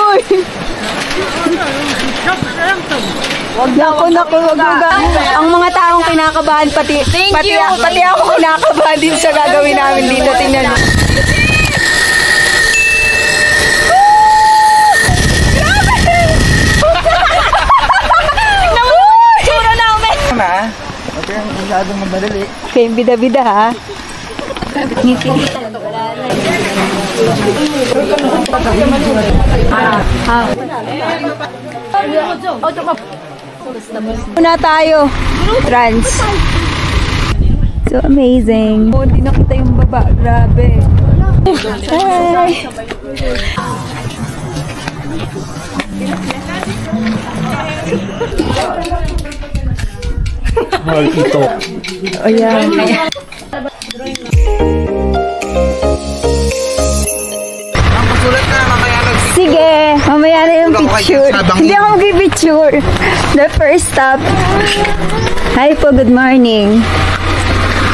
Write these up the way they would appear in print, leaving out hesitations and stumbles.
Uy! Naku, wag mo ang mga taong kinakabahan, pati ako kinakabahan din sa gagawin namin dito. Tingnan mo. Okay, masyadong madali. Okay, bida-bida ha. Muna tayo. Trans. So amazing. Oh, hindi nakita yung baba. Grabe. Hi. Ito. Oh, yan. Sige, mamaya na yung picture. Hindi ako mag-picture. The first stop. Hi po, good morning.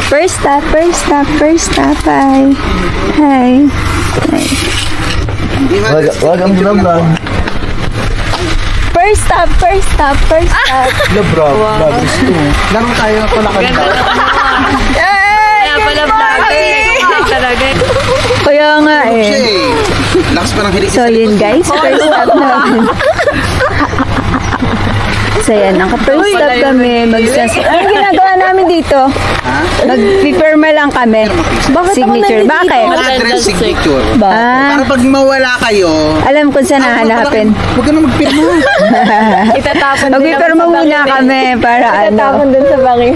First stop. Hi. Hi. Wag ang vlog. First stop. Vlog. Laro tayo ng kulakanta. Kaya pala vlog. Kaya nga eh. Lakas pa ng hilig. So yun guys, first stop namin. So yan, naka-first stop kami. Anong ginagawa namin dito? Mag-firma lang kami. Signature. Bakit? Address signature. Ah, Para pag mawala kayo, alam kung saan hahanapin. huwag ka na magpirma. Mag-firma muna kami para ano. Tapon dun sa bangin.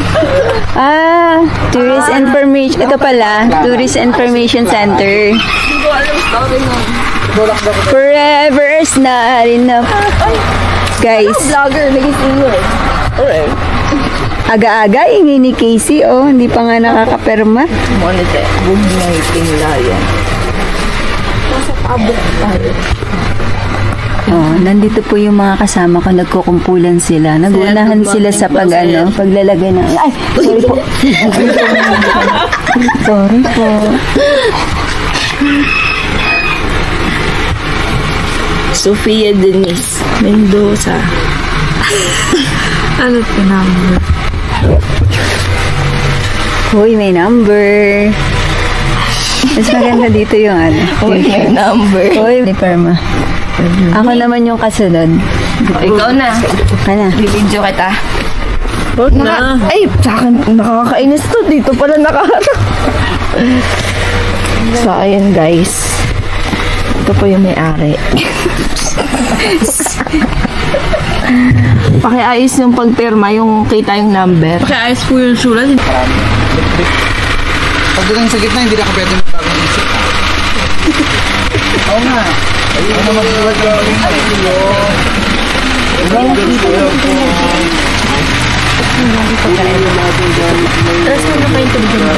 Tourist information. Ito pala, Tourist Information Center. Forever is not enough. Guys, Vlogger, nag-isiyo eh. Alright. aga-aga, ingin ni Casey, oh, hindi pa nga nakakaperma. Monete, huwag na itinlayan. Nasa tabok tayo. Oh, nandito po yung mga kasama ko, nagkukumpulan sila. Nagunahan sila sa paglalagay ng... Ay, sorry po. Sorry po. Sofia Denise Mendoza. Ano po number? Hoy, may number. Mas maganda dito yung ano. Uy, may number. Hoy, may perma. Ako naman yung kasunod. Ikaw na. Ano? Bibidyo kita. Ay, sa akin nakakainis to. Dito pala nakaharap. So, ayan guys. Ito po yung may-ari. Pakiayos yung pagpirma, yung kita yung number. Pakiayos po yung sulat. Pag doon sa gitna, hindi na ka pwede magbagong isip. Oo nga. Ayun na magsulat yung Tapos ano pa yung tubig mo?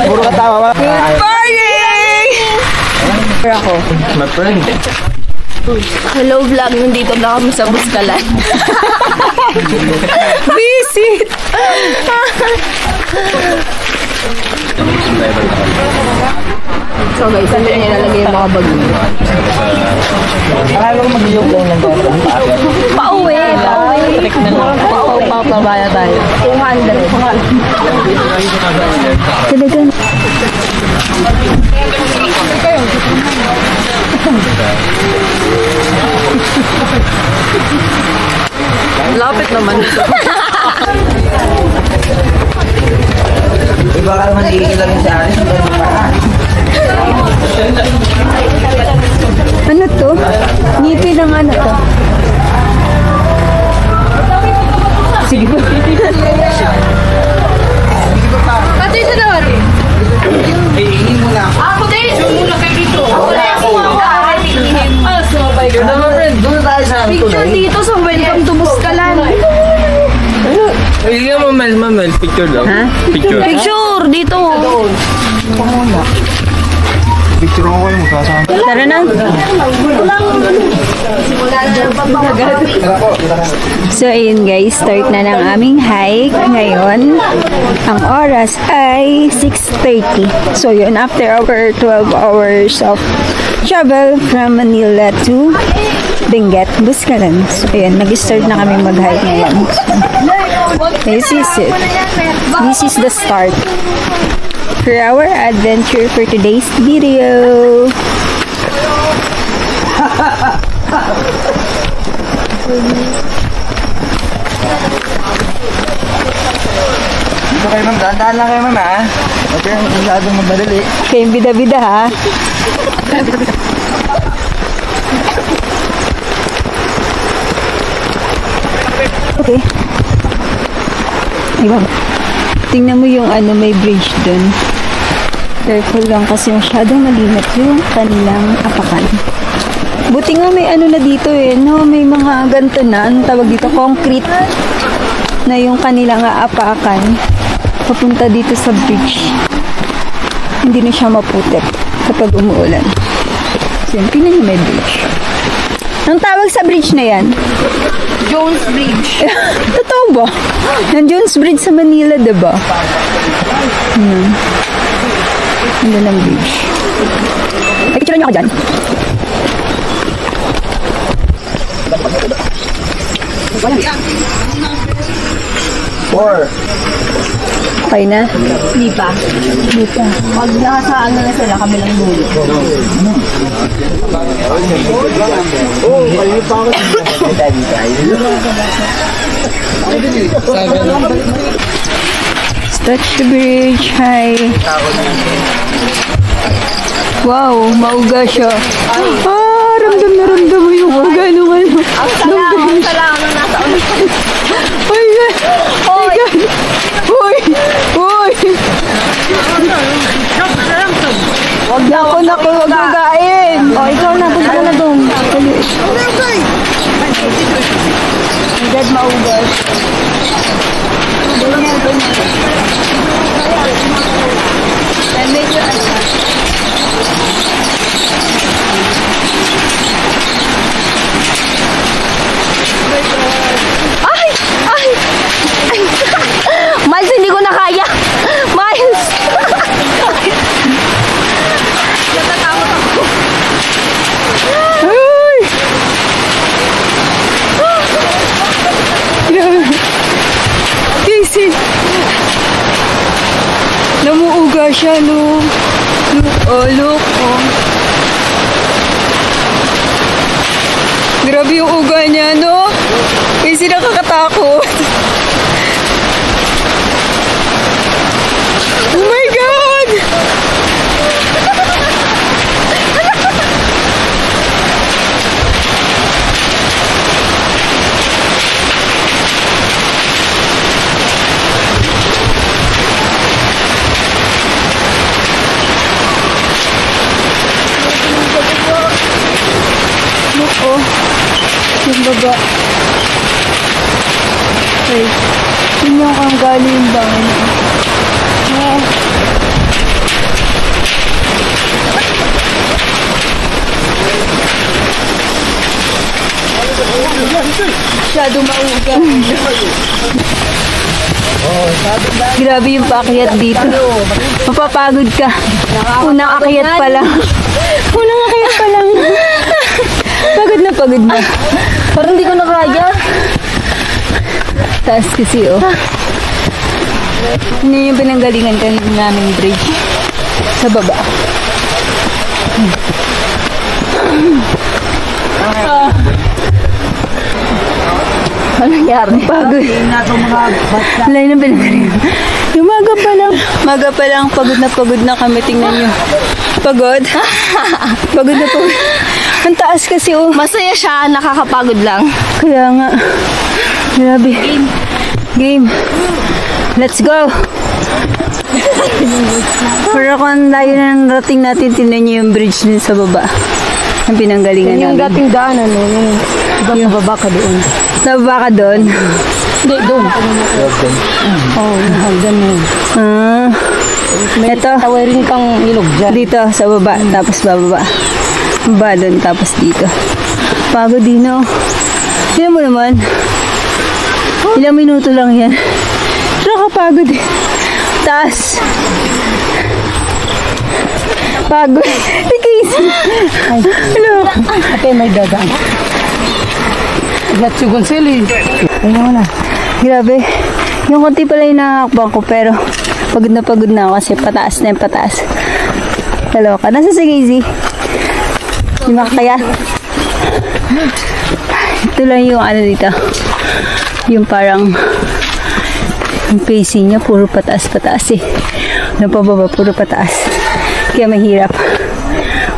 Puro katawa. Good morning! Ako. My friend. Hello vlog, nandito na kami sa Buskalan. Visit! So guys, saan niya nalagay yung mga bag mo? Akala ko mag-joke lang ng gano'n. Pauwi. Papabaya tayo. 200. Talagang. Lapit naman. Iba ka naman iilang sa akin. Ano to? Ngipin ng ano to? Sige po. Pati siya doon. Iingin mo na. Ako din. Muna kayo dito. Wala ako. Sumabay ka naman, friend. Doon tayo sa Picture dito sa Welcome to Buskalan. Hindi mo, Mel. Picture daw. Ha? Picture. Picture dito. Picture ko kayo magkasama. Tara na. So, ayun guys, start na ng aming hike ngayon. Ang oras ay 6:30. So, yun, after our 12 hours of travel from Manila to Benguet, Buscaran. So, ayun, nag-start na kami mag-hike ngayon. So, this is it. This is the start for our adventure for today's video. Dito kayo ma'am, daan lang kayo ma'am ha. Huwag kayong masyadong magmadali. Kayong bida-bida ha. Okay. Ayun. Tingnan mo yung may bridge dun. Careful lang kasi masyadong malimit yung kanilang apakan. Buti nga may na dito no? May mga ganito na, anong tawag dito? Concrete na yung kanilang aapakan. Papunta dito sa bridge. Hindi na siya maputik kapag umuulan. So, yun, tingnan niyo may bridge. Anong tawag sa bridge na yan? Jones Bridge. Totoo ba? Yung Jones Bridge sa Manila, diba? Ano ng bridge? Ay, picture niyo ako dyan. Four. Okay na? Hindi pa. Hindi pa. Pag nasa na sila, kami lang dulo. Touch the bridge. Hi. Wow, mauga siya. Ramdam na ramdam mo yung uga nung ano. Ang salang nung nasa ulit. Oh my God. Oh my God. Uy. Uy. Wag na ako magagain. O, ikaw na. Punta ka na doon. Agad maugas. Ay! Ay! Ay! Miles, hindi ko na kaya. Miles! Natatakot ako. Ay! Grabe. Casey. Namuuga siya, no? Look. Oh. Grabe yung uga niya, no? Casey, nakakatakot. Oh my God! Oh, yung baba. Okay. Yun yung ang galing bangon. Oh. Masyado mauga. Grabe yung paakyat dito. Mapapagod ka. Unang akyat pa lang. Unang akyat pa lang. Pagod na. Parang hindi ko na kaya. Taas kasi, oh. Ano yung pinanggalingan kanina naming bridge? Sa baba. Ano nangyari? Pagod. Wala yung pinanggalingan. Yung maga pa lang, pagod na kami. Tingnan nyo. Pagod? Pagod na pagod. Ang taas kasi, oh. Masaya siya, nakakapagod lang. Kaya nga. Grabe. Game. Let's go. Pero kung layo na narating natin, tinan nyo yung bridge din sa baba. Ang pinanggalingan Yung namin. dating daanan, yung baba ka doon. Nababa ka doon? Hindi, doon. Oh, hagdan na yun. Ito. Tawirin kang ilog dyan. Dito sa baba, tapos bababa. Baba doon, tapos dito. Pagod din, no? Tignan mo naman. Ilang minuto lang yan. Nakakapagod eh. Taas. Pagod. Tikis. Hello. Okay, may dagang. Gatsugon sili. Ayun mo na. Grabe. Yung konti pala yung nakakakbang ko, pero pagod na ako kasi pataas na yung pataas. Hello ka. Nasa si Casey? Di makakaya? Ito lang yung ano dito. Yung parang yung pacing niya, puro pataas eh. Nang pababa, puro pataas. Kaya mahirap.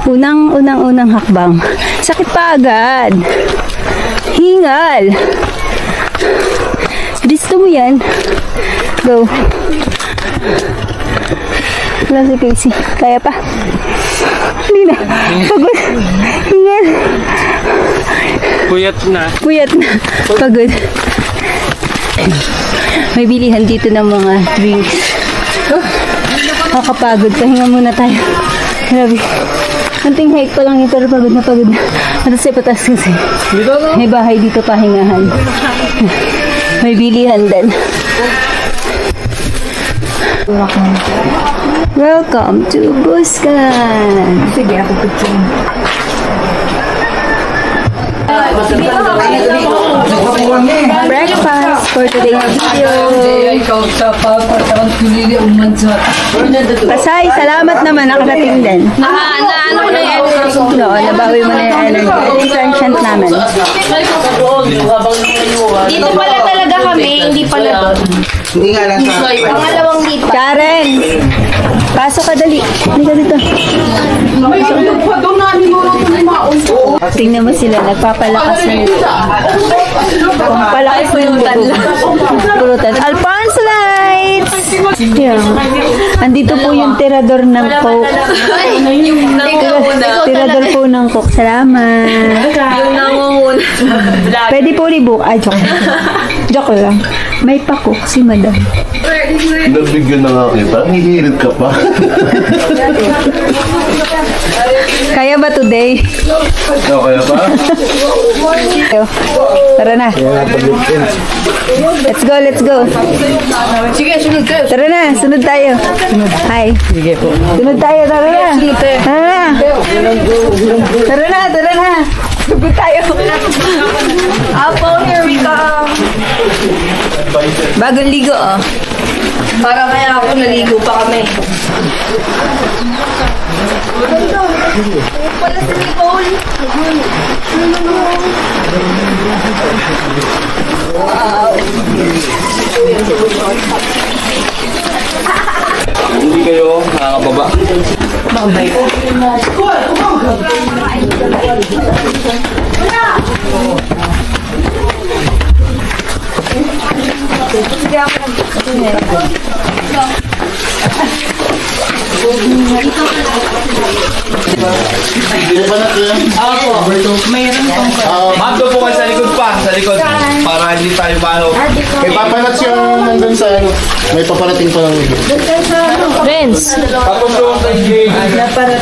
Unang hakbang. Sakit pa agad. Hingal. Gusto mo yan? Go. Wala si Casey. Kaya pa? Hindi na. Pagod. Hingal. Puyat na. Pagod. May bilihan dito ng mga drinks. Nakakapagod. Pahinga muna tayo. Grabe. Anting hike pa lang yun, pero pagod na. Atas ay patas kasi. May bahay dito pahingahan. May bilihan din. Welcome to Buscan. Sige, ako picture. Breakfast for today's video. Pasay, salamat naman. Nakarating din. Ano ko na yan? No, nabawi mo na yung energy. Transient namin. Dito pala talaga kami, hindi pala doon. Hindi nga lang sa... Pangalawang dito. Karen! Pasok ka dali. Hindi ka dito. Tingnan mo sila, nagpapalakas na nito. Kung palakas mo yung pulutan. Alphonse Lights! Yeah. Andito po yung tirador ng Coke. Tirador po ng Coke. Salamat. Yung nangunguna. Pwede po rebook. Ay, joke. Joke lang. May pa-cook si madam. Nabigyan na nga kita. Hihirit ka pa. Kaya ba today? Kaya pa? Tara na. Let's go. Sige, sunod kayo. Tara na, sunod tayo. Hi. Sige po. Sunod tayo, tara na. Sunod tayo. Tara na. Sunod tayo. Apo, here we come. Bagong ligo, oh. Para kaya ako naligo pa kami. Pala si Nicole. Hindi kayo nakakababa. Ma'am, doon po kayo sa likod pa. Sa likod. Para hindi tayo paano. May papanats yung nandun sa ano. May paparating pa lang. Friends. Tapos doon sa gate.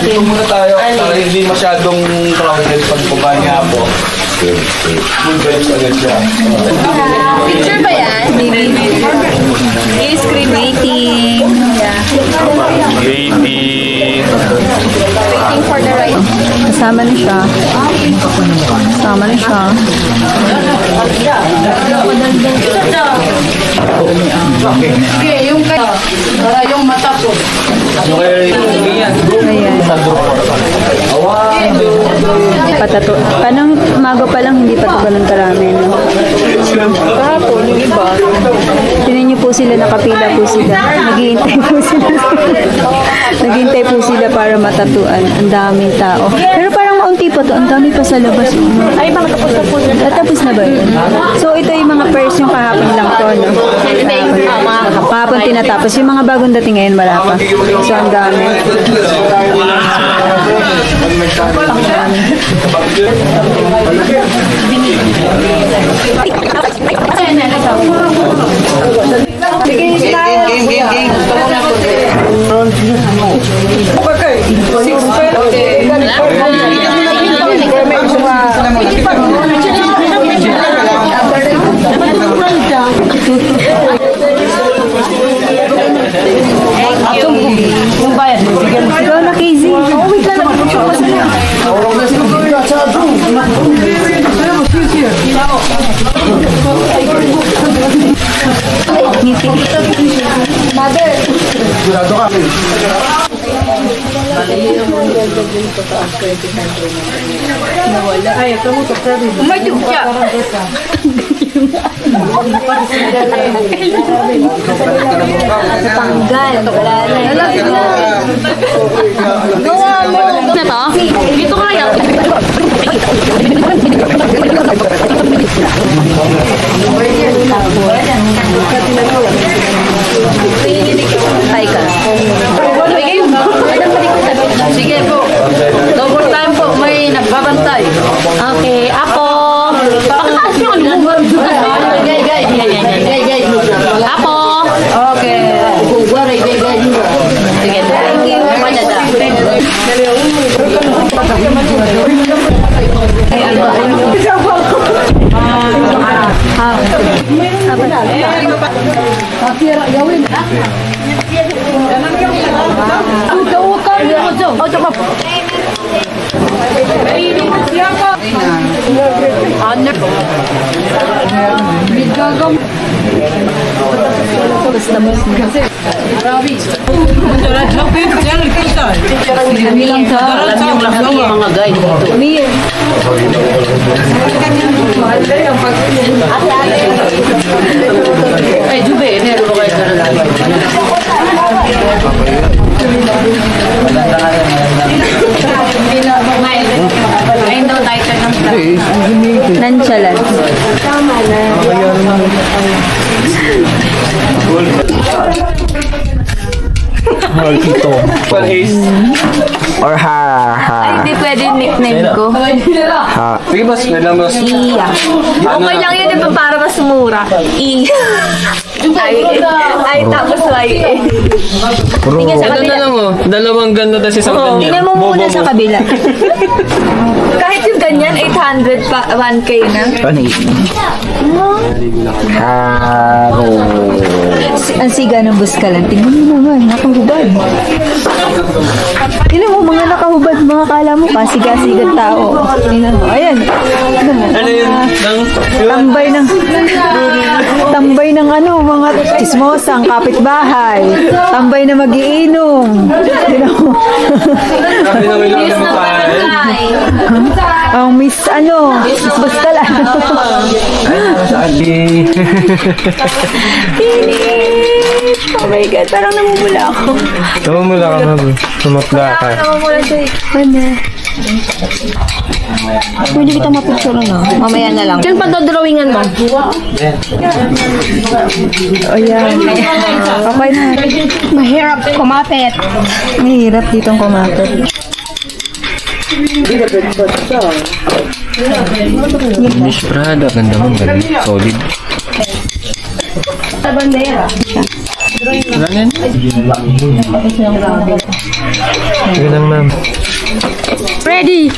Dito muna tayo. Para hindi masyadong crowded pag baba niya po. Full guys agad siya. Picture ba yan? Screen waiting. Waiting. Waiting for the ride. Kasama na siya. Sige, yung kayo. Para yung mata ko. Ano kaya yung yan? Ayan. Patato. Parang umaga pa lang, hindi pa ito ganun karami. No? Kahapon, yung iba. Tinan niyo po sila, nakapila po sila. Naghihintay po sila para matatuan. Ang daming tao. Pero parang maunti pa to. Ang dami pa sa labas. Ay, baka tapos na po. Tapos na ba yun? So, ito yung mga first yung kahapon lang to, no? Kahapon tinatapos. Yung mga bagong dating ngayon, wala pa. So, ang dami. Sige, Game. Yung bayad mo, bigyan mo. Ikaw na, KZ. Wait lang, nag-show Mother. Sigurado ka. Umayog siya. Tanggal. Wala na. Lalaki na. Gawa mo. Na to? Dito kaya. Tay ka. Sige po. Double time po. May nagbabantay. Okay, ako. Pakataas nyo ang lugar. Gay. Ako. Okay. Sige, thank you. Mga guide dito. Ay, Jube, meron ko kayo sa lalaki. Ayun daw title ng nonchalant. Tama na. Paris. Or ha. Hindi pwede nickname ko. Sige, boss. May lang, boss. Iya. Okay lang yun, di ba, para mas mura? Ay, tapos Y. Tingnan sa Ano na kabila. lang, oh. Dalawang ganda na si Sam. Tingnan mo muna sa kabila. Kahit yung ganyan, 800 pa, 1K na. Ano yun? Haro. Ang siga ng buskalan. Tingnan mo naman, nakahubad. Tingnan mo, mga nakahubad, mga kala mo, pasiga-sigat tao. Tingnan mo, ayan. Tingnan mo, Ano yun? tambay ng ano, mga chismosang kapitbahay. Tambay na magiinom. Tingnan mo. Sabi na may lang naman pa. Ang miss buskalan. Sabi. Oh my God, parang namumula ako. Namumula ka, ma'am. Sumutla ka. Namumula siya. Ano? Pwede kita mapicture na. Mamaya na lang. Diyan pa drawingan mo. O yan. Okay na. Mahirap kumapit. Mahirap ditong kumapit. Miss Prada. Ganda mo. Ganda. Solid. Sa bandera. Wala yan? Sige lang, ma'am. Ready!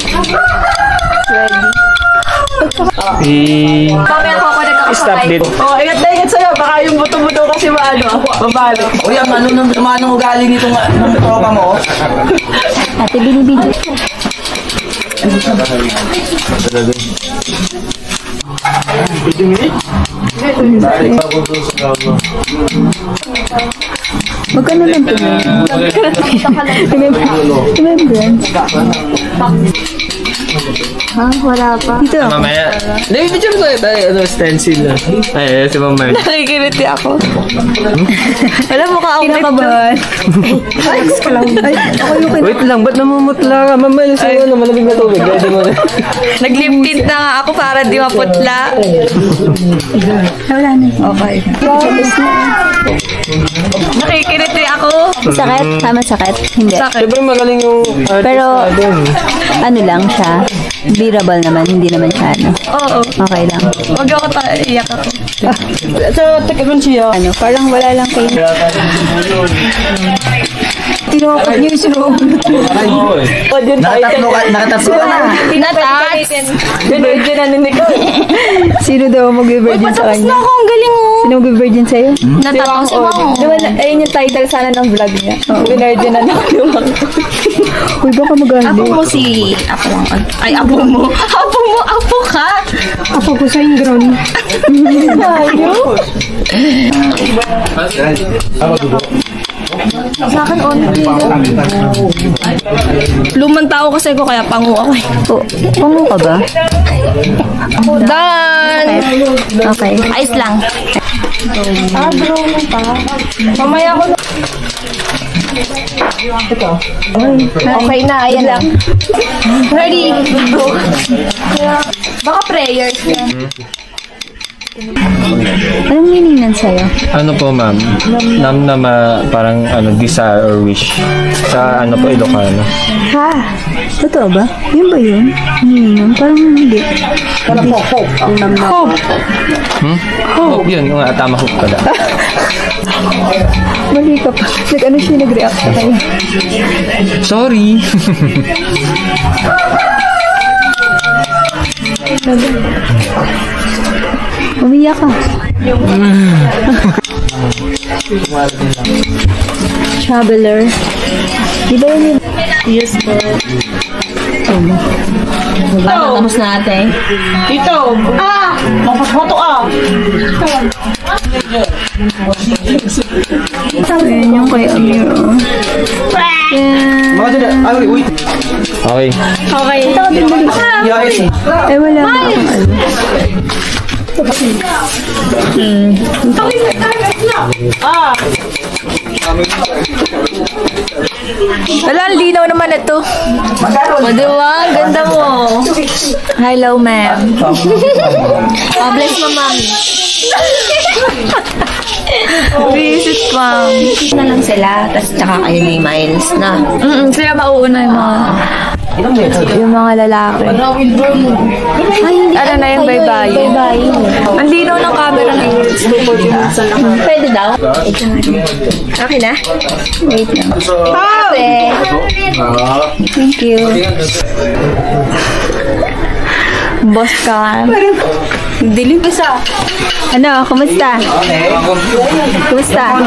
Mamaya ako nagkakasakay. Stop it. Oh, ingat na ingat sa'yo. Baka yung buto-buto kasi mabalo. Uy, ang ano naman ang ugali nitong tropa mo? Ate, binibidyo. Huwag ka na lang tumingin. Remembrance. Ha? Wala pa. Dito. Mamaya. Hindi, picture tayo. Stencil na. Ay, si Ma'am Mark. Nakikiriti ako. Wala mo ka Kinakabahan. Ay, ako yung Wait lang, ba't namumutla ka? Ma'am, sa ano, malamig na tubig. Ready mo na. Nag-lip tint na nga ako para di maputla. wala na. Okay. Tapos na. Nakikiriti ako. Sakit? Tama sakit? Hindi. Siyempre magaling yung artist Pero, natin. ano lang siya. Bearable naman. Hindi naman siya, ano. Oo. Okay lang. Huwag ako iyak ako. So, taga siya. Ano, parang wala lang kayo. Tinakot niyo yung sinuunod. Nakatatlo ka na. Natats! Virgin ano ni ko. Sino daw mag-virgin sa kanya? Ako, ang galing mo. Sino mag-virgin sa'yo? Natatang si Mamo. Ayun yung title sana ng vlog niya. Virgin na nakuha. Uy, baka magaling. Apo mo si... Apo lang. Ay, apo mo. Apo mo, apo ka. Apo ko sa ingron. Ayaw. Sa akin, onti. Lumang tao kasi ko, kaya pangu ako eh. Pango ka ba? Done! Okay. Ayos lang. Bro, pa. Mamaya ko na. Okay na, ayan lang. Ready? Baka prayers yan. Anong meaning nun sa'yo? Ano po, ma'am? Parang desire or wish. Sa po, Ilocano. Ha? Totoo ba? Yun ba yun? Meaning parang hindi. Parang hope. Hope. Hope yun. Yung tama hope pala. Mali ka pa. Ano siya nag-react sa kanya? Sorry. Umiyak ka. Traveler. Di ba yun yung... Yes, po. Tapos natin. Dito! Mapasmoto ka! Ayan yung kay Amir. Mga dyan, ay, wait. Okay. Okay. Yes. Eh, wala na akong ano. Wala, linaw naman ito. O, diba? Ang ganda mo. Hello, ma'am. Bless mo, ma'am. Visit, ma'am. Na lang sila, tapos tsaka kayo ni Miles na. Sila mauuna yung mga lalaki. Ay, ano na yung bye-bye? Bye-bye. Ang linaw ng camera na yun. Pwede daw? Okay na? Wait lang. Ate! Thank you. Boss ka. Dilim isa. Ano, kumusta? Kumusta?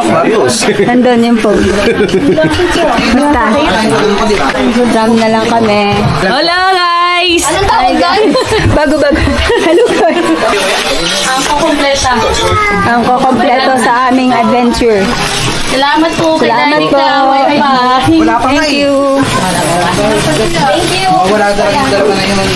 Nandun yung phone. Kumusta? Drum na lang kami. Hello, guys! Anong tawag guys? Bago-bago. Hello, guys. Ang kukompleto sa aming adventure. Salamat po. Salamat po. Thank you. Thank you. Wala dalawa na yun.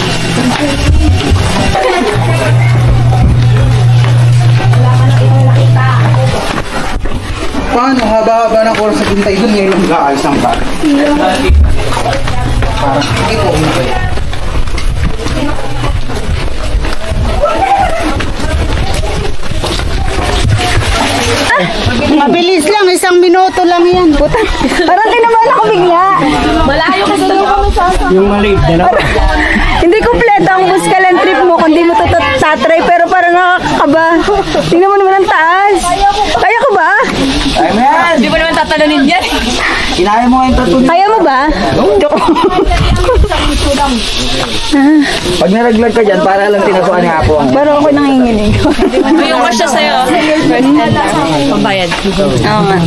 Paano? Haba-haba ng oras sa pintay doon, ngayon mag-aalis ang bar. Parang, hindi po, Mabilis lang, 1 minuto lang yan. Puta. Parang tinamaan ako bigla. Malayo kasi kami sa yung maliit na lang. Hindi kompleto ang buskalan trip mo kung di mo tatry pero parang nakakaba. Tingnan mo naman ang taas. Kaya ko ba? Ay, man! Hindi mo naman tatalanin yan. Kinaya mo ngayon tatulog. Kaya mo ba? Pag naraglag ka dyan, para lang tinasuan ni Apo. Parang ako nanginginig. Yung crush siya sa'yo. Pambayad. Oo nga.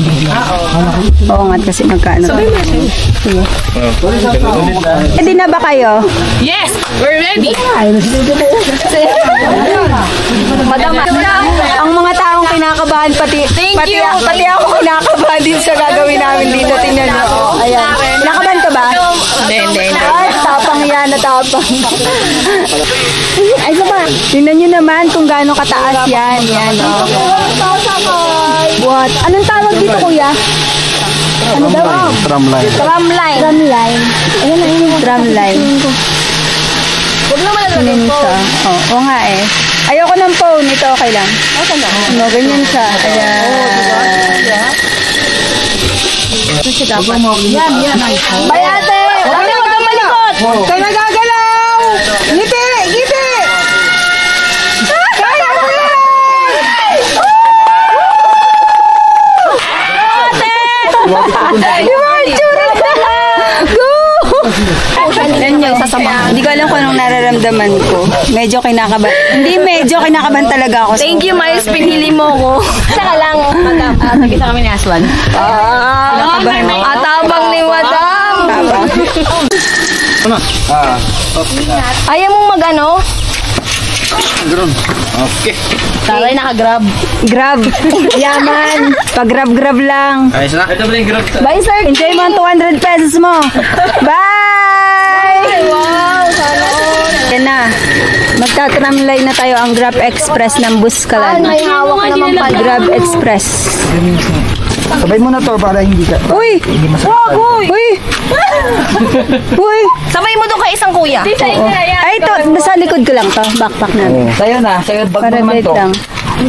Oo nga kasi magkano. Sige. Hindi na ba kayo? Yes! We're ready! Madam, Ang mga taong kinakabahan pati ako kinakabahan din sa gagawin namin dito. Tingnan niyo. Ayan. Nakabahan ka ba? Hindi. Ay, tapang yan na tapang. Ay, ba? Tingnan nyo naman kung gaano kataas yan. Yan, oh. What? Anong tawag dito, kuya? Ano daw? Tramline. Tramline. Tramline. Ayan na yun. Tramline. Huwag naman Ganyan siya. Oo nga eh. Ayoko ng phone. Ito okay lang. Okay na. Ano, ganyan siya. Ayan. Ito siya dapat. Yan. Bye, ate! Huwag kang malikot! Kaya nagagalaw! Ngiti! Kaya mo yan! Ate! Di ba ang tsura nararamdaman ko. Medyo kinakabahan. Hindi, medyo kinakabahan talaga ako. Thank you, Miles. Pinili mo ko. Saka lang, madam. Sige sa kami ni Aswan. Atabang ni madam. Ayaw mong mag-ano? Okay. Taray, naka-grab. Grab. Yaman. Pag-grab-grab lang. Ayos na. Ito pala yung grab. Bye, sir. Enjoy mo ang 200 pesos mo. Bye! Wow, sana all. Yan na. Magtatramlay na tayo ang Grab Express ng Buskalan. May hawak naman pala. Grab Express. Sabay mo na to para hindi ka. Uy! Wag, uy! Uy! Uy! Sabay mo doon kay isang kuya. Ay, ito. Nasa likod ko lang to. Backpack natin. Sa'yo na. Sa'yo bag Para naman wait to. lang.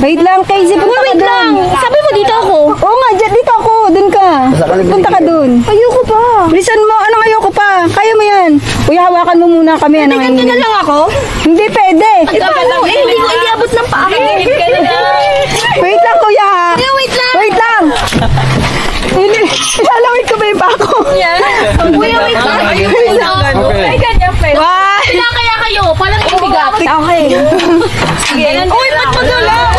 Wait lang, Casey. Punta ka Wait lang. dun. Sabi mo dito ako. Oo nga, dito ako. Dun ka. Punta ka dun. Ayoko pa. Bilisan mo. Anong ayoko pa? Kaya mo yan. Uy, hawakan mo muna kami. Anong Ganito na lang ako. Hindi pwede. Paano? Hindi ko iabot ng paa. Wait lang, kuya. Kuya, wait lang. Wait lang. Ilalawit ko ba yung pako? Kuya, wait lang. Wait lang. Ay, ganyan, friend. Why? Wala kaya kayo. Palang ibigat. Okay. Sige. Uy, ba't magula?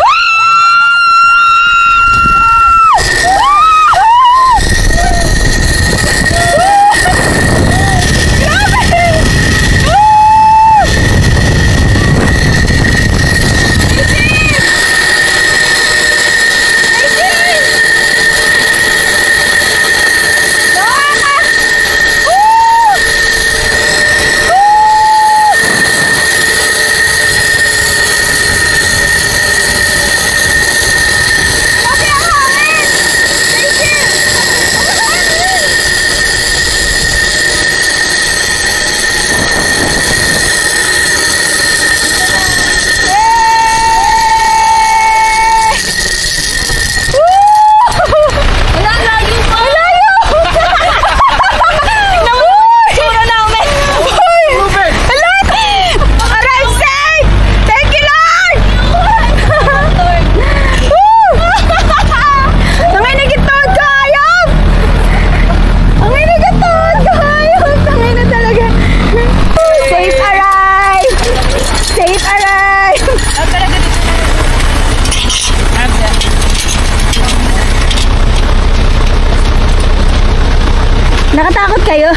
Nakatakot kayo?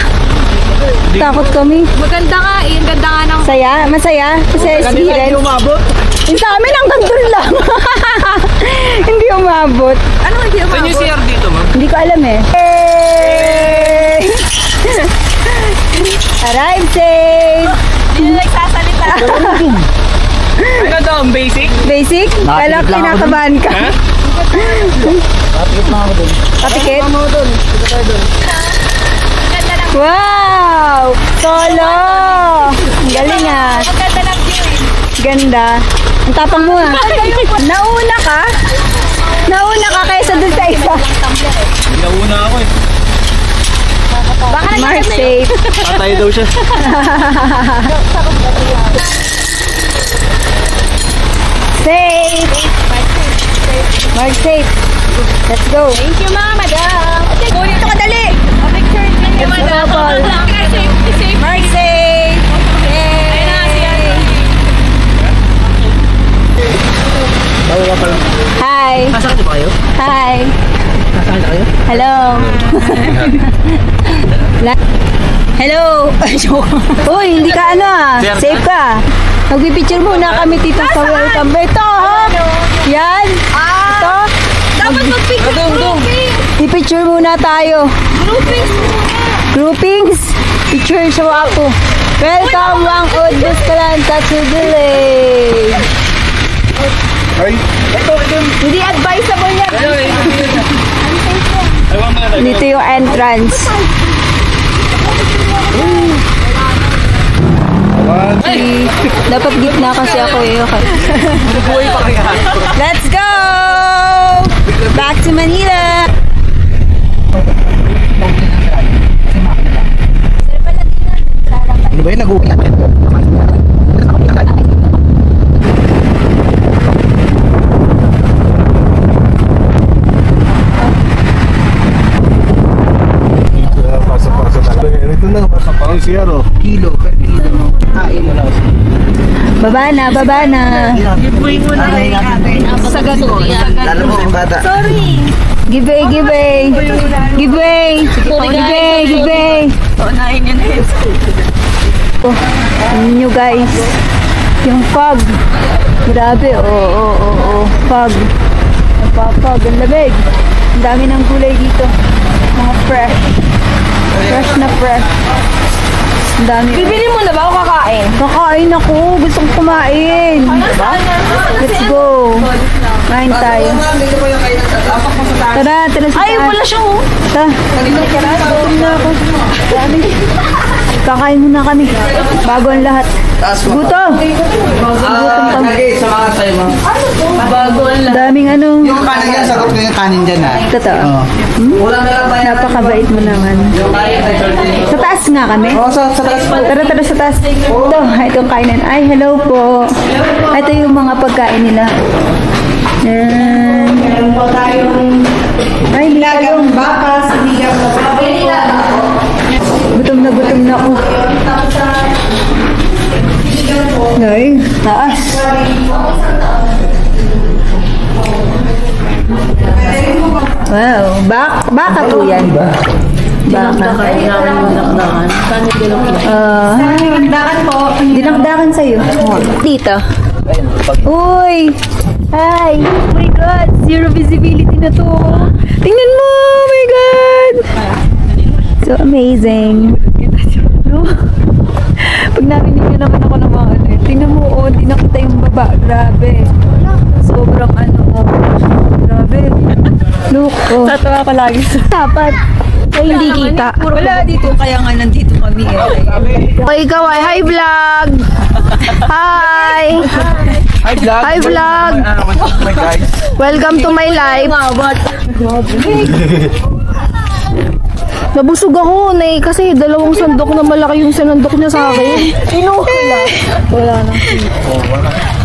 Takot kami. Maganda nga eh. Ang ganda nga ng... Saya? Masaya? Kasi experience. umabot. Yung sa amin hanggang doon lang. Hindi umabot. Ano hindi ako? Saan yung CR dito, ma'am? Hindi ko alam eh. Hey! Arrive safe! Hindi na nagsasalita. Ano daw, ang basic? Basic? Kala ko kinakabahan ka. Patikit na ako dun. Patikit? Tama mo dun. Ito tayo dun. Wow! Solo! Ang galing ah. Maganda ng view eh. Ganda. Ang tapang mo ah. Nauna ka? Nauna ka kaysa dun sa isa. Nauna ako eh. Baka Mark safe. Patay daw siya. Safe! Mark safe. Let's go. Thank you, mga madam. Kunin ito kadali. A picture. Thank you, madam. Paul. Safe. Mark safe. Ayun na, siya. Hi. Nasakit ba kayo? Hi. Nasakit na kayo? Hello. Hello. Joke. Uy, hindi ka ano ah. Safe ka. Magpipicture muna kami dito sa welcome. Ito ha. Yan. Ito. Dapat mag-picture grouping. I-picture muna tayo. Groupings muna. Groupings. Picture sa ako. Welcome Wang Od Buskalan sa Sudelay. Ay. Hindi advisable yan. Ewan mo na tayo. Dito yung entrance. Dapat gitna kasi ako eh. Okay. Let's go! Back to Manila! Ano ba yun? Nag-uulak yan. Pasok-pasok. Ito na, pasok pa ang CR. Kilo, per kilo. Kain mo lang. Baba na, baba na. Giveaway mo na kay ate. Sagad ko. Lalo mo yung bata. Sorry. Giveaway, giveaway. Giveaway. Giveaway, giveaway. Unahin yun na yun. Oh, ano nyo guys? Yung fog. Grabe, fog. Napapag, ang lamig. Ang dami ng gulay dito. Mga fresh. Fresh na fresh. Ang dami. Bibili mo na ba o kakain? Kakain ako. Gusto kong kumain. Let's go. Kain tayo. Tara, tara sa Ay, wala siya oh. Tara. Gutom na ako. Dami. Kakain muna kami. Bago ang lahat. Gutom. Gutom kami. Sa mga tayo mo. Bago ang lahat. Daming ano. Yung kanin dyan, sagot ko yung kanin dyan ha. Totoo. Wala na lang tayo. Napakabait mo naman. Sa taas nga kami. Oo, sa taas po. Tara, tara sa taas. Ito, itong kainan. Ay, hello po. Ito yung mga pagkain nila. Yan. Ay, nilagang baka. Gutom na ako. Ay, taas. Wow, baka po yan. Baka. Dinakdakan po. Dinakdakan sa'yo. Dito. Uy! Hi! Oh my God! Zero visibility na to. Tingnan mo! Oh my God! So amazing. Pag narinig nyo naman ako ng mga ano, tingnan mo, oh, di nakita yung baba. Grabe. Sobrang ano, oh. Grabe. Look, oh. Tatawa ko lagi sa... Dapat. Ay, hindi kita. Wala dito, kaya nga nandito kami eh. O, ikaw ay, hi vlog! Hi! Hi, vlog. Hi, vlog. My guys. Welcome to my life. Nabusog ako, kasi dalawang sandok na malaki yung sinandok niya sa akin. Wala na.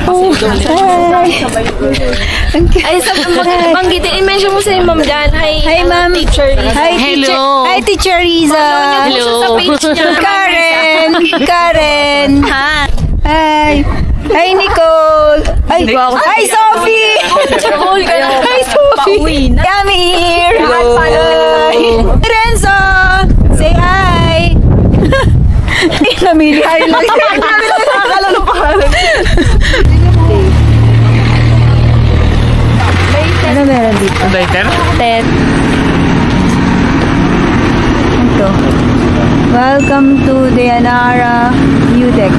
Oh, hi. Ay, banggitin, i-mention mo sa ma'am dyan. Hi, ma'am. Teacher Riza. Hi, teacher. Hi, Teacher Riza. Hello. Sa page niya. Karen. Hi. Hi, Nicole. Ay, hi, Sophie. Hi, Sophie. Kami here. Hi. Renzo. Say hi. Namili. Hi lang. Nakakala ng pangalan. Ano meron dito? Later? Ted. Ito. Welcome to Dayanara View Deck.